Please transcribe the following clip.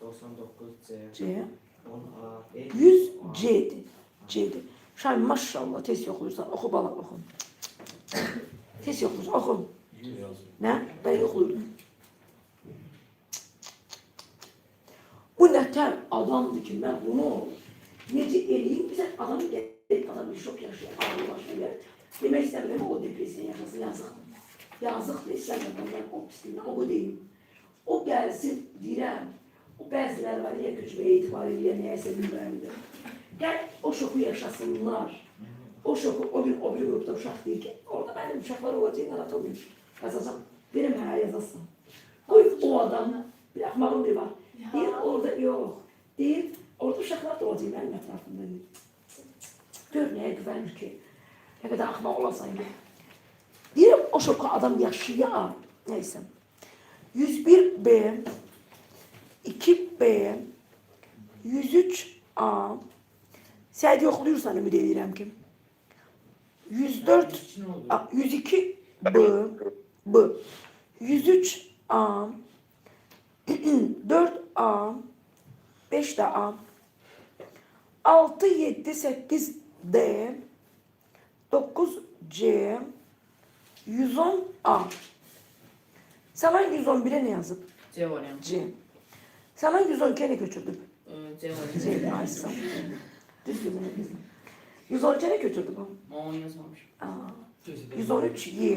99C. C. 10A. 100 C'di. C'di. Şahin maşallah tez yoxluyursan. Oxu bala oxu. Tez yoxluyursan oxu. 100. Nə? Ben yoxluyurdum. Bu nətər adamdır ki, mən bunu necə eləyim? Bizə adam gəlib, adam bir şok yaşayır, ağır başlayır. Demək istəmirəm, o depresiya yaşasın, yazıqdır. Yazıqdır, istəmirəm, mən o pisliyindən, o deyim. O gəlsin, deyirəm, o bəziləri var, ya köçməyə etibar edir, nəyəsə bilməyəmdir. Gəl, o şoku yaşasınlar. O şoku, o gün o bir grupda uşaq deyir ki, orada mənim uşaqlar olacaq, anatomi yazacaq. Verim, hə, yazasın. Qoy o adam, bir axmağım bir var. Deyir, orada yok. Deyir, orada uşaqlar da olacaq mənim ətrafımda. Gör nəyə güvənir ki, nə qədər axmaq olasan ki. Deyirəm, o şoku adam yaşayar. Neyse. 101B, 2B, 103A. Sən yoxluyursan ümid edirəm ki. 104, 102B, 103A, 4A, 5 de A, 6, 7, 8 D, 9 C, 110 A. Sana 111'e ne yazıp? C variantı. C. Sana 112'ye ne götürdüm? C variantı. C. Ay sağ ol. Düzgün bunu bizim. 112'ye ne götürdüm? 10 yazmamış. 113 Y.